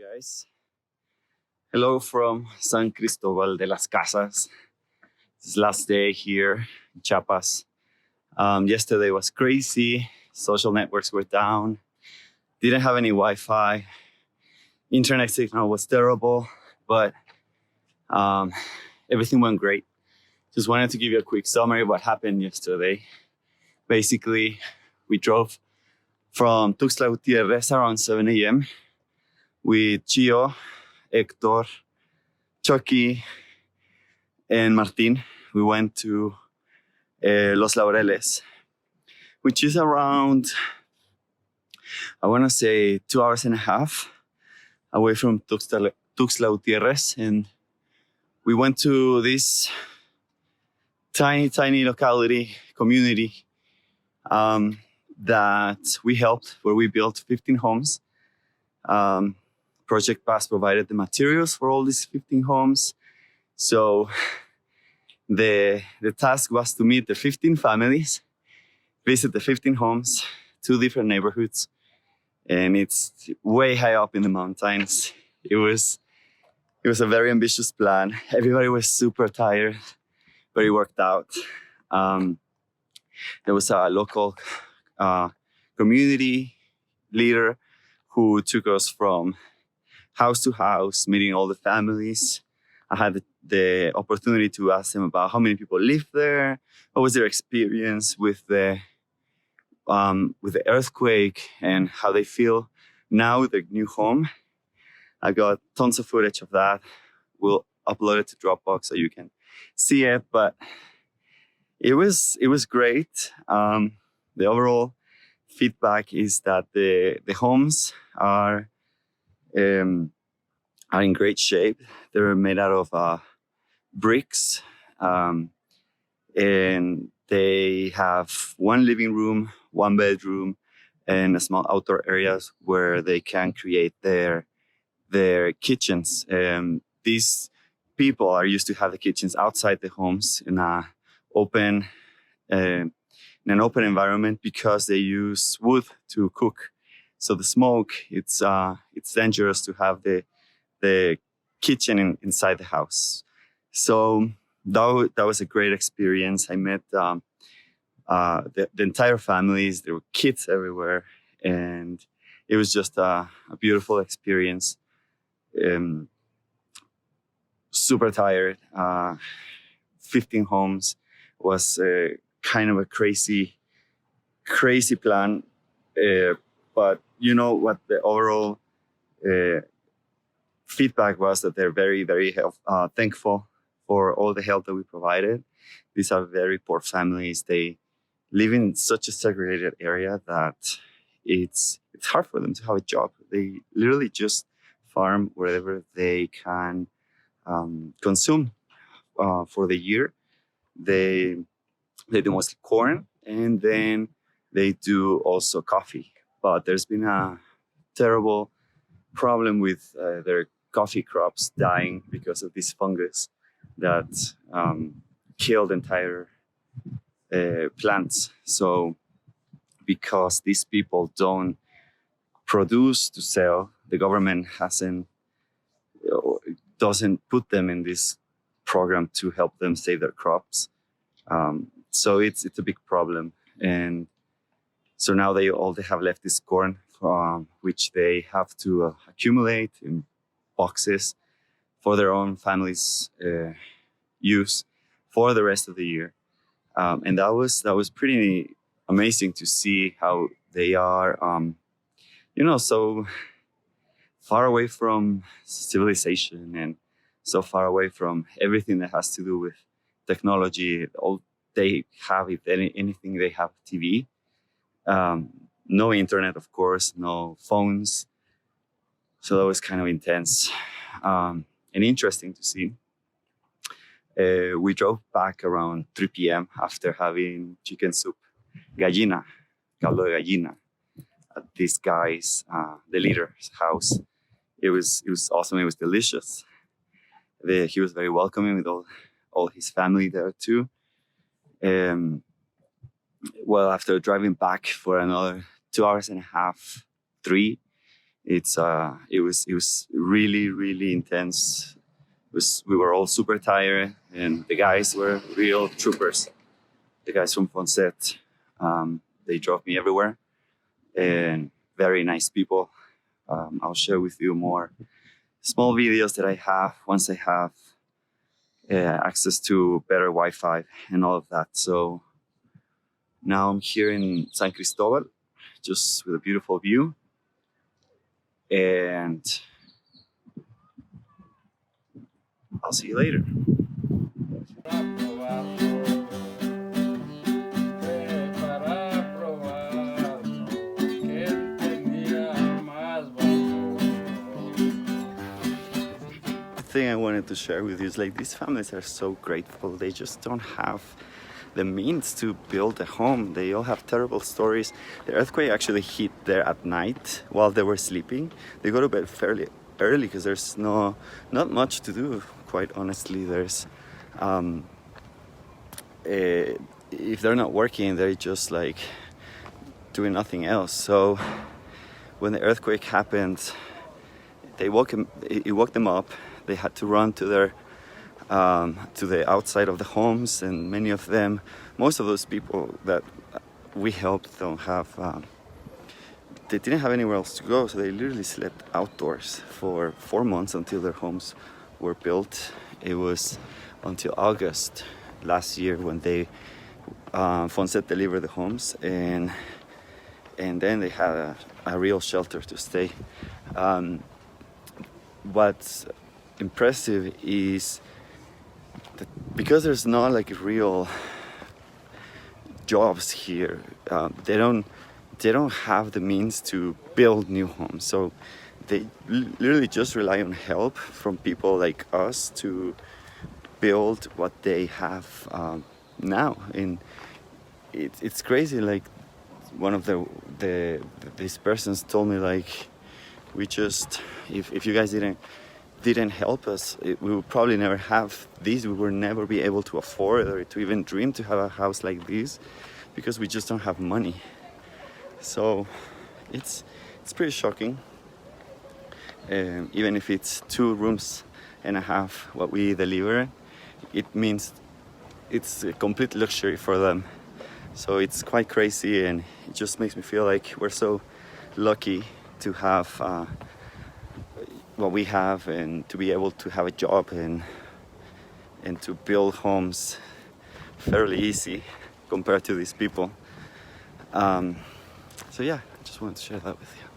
guys. Hello from San Cristobal de las Casas. This last day here in Chiapas. Yesterday was crazy. Social networks were down. Didn't have any Wi-Fi. Internet signal was terrible, but everything went great. Just wanted to give you a quick summary of what happened yesterday. Basically, we drove from Tuxtla Gutierrez around 7 a.m. with Chio, Hector, Chucky, and Martin. We went to Los Laureles, which is around, I want to say 2 hours and a half away from Tuxtla Gutierrez. And we went to this tiny locality, community that we helped, where we built 15 homes. Project Paz provided the materials for all these 15 homes. So the task was to meet the 15 families, visit the 15 homes, 2 different neighborhoods, and it's way high up in the mountains. It was a very ambitious plan. Everybody was super tired, but it worked out. There was a local community leader who took us from house to house, meeting all the families. I had the opportunity to ask them about how many people live there, what was their experience with the earthquake, and how they feel now with their new home. I got tons of footage of that. We'll upload it to Dropbox so you can see it. But it was great. The overall feedback is that the homes are in great shape. They're made out of bricks, and they have 1 living room, 1 bedroom, and a small outdoor areas where they can create their kitchens. These people are used to have the kitchens outside the homes in an open environment because they use wood to cook. So the smoke, it's dangerous to have the kitchen inside the house. So that was a great experience. I met the entire families. There were kids everywhere, and it was just a beautiful experience. Super tired. 15 homes was kind of a crazy plan. But you know what the overall feedback was, that they're very, very thankful for all the help that we provided. These are very poor families. They live in such a segregated area that it's hard for them to have a job. They literally just farm wherever they can consume for the year. They do mostly corn, and then they do also coffee. But there's been a terrible problem with their coffee crops dying because of this fungus that killed entire plants. So because these people don't produce to sell, the government doesn't put them in this program to help them save their crops. So it's a big problem. And so now they have left is corn, which they have to accumulate in boxes for their own families' use for the rest of the year. And that was pretty amazing to see how they are, so far away from civilization and so far away from everything that has to do with technology. All they have, if anything, they have TV. No internet, of course, no phones. So that was kind of intense and interesting to see. We drove back around 3 p.m. after having chicken soup, gallina, caldo de gallina, at this guy's, the leader's house. It was awesome. It was delicious. He was very welcoming with all his family there too. Well, after driving back for another 2 hours and a half, 3, It was really, really intense. We were all super tired, and the guys were real troopers. The guys from Fonset, they drove me everywhere, and very nice people. I'll share with you more small videos that I have once I have access to better Wi-Fi and all of that. So now I'm here in San Cristobal, just with a beautiful view. And I'll see you later. The thing I wanted to share with you is like these families are so grateful. They just don't have the means to build a home. They all have terrible stories. The earthquake actually hit there at night while they were sleeping. They go to bed fairly early because there's not much to do, quite honestly. There's if they're not working, they're just like doing nothing else. So when the earthquake happened, it woke them up. They had to run to their to the outside of the homes, and many of them, most of those people that we helped, don't have. They didn't have anywhere else to go, so they literally slept outdoors for 4 months until their homes were built. It was until August last year when they Fonset delivered the homes, and then they had a real shelter to stay. What's impressive is that because there's not like real jobs here, they don't have the means to build new homes. So they literally just rely on help from people like us to build what they have now. And it's crazy. Like one of these persons told me, like, we just if you guys didn't help us, we would probably never have these. We would never be able to afford or to even dream to have a house like this, because we just don't have money. So it's pretty shocking. Even if it's 2 rooms and a half what we deliver, it means it's a complete luxury for them. So it's quite crazy, and it just makes me feel like we're so lucky to have what we have, and to be able to have a job and to build homes fairly easy compared to these people. So yeah, I just wanted to share that with you.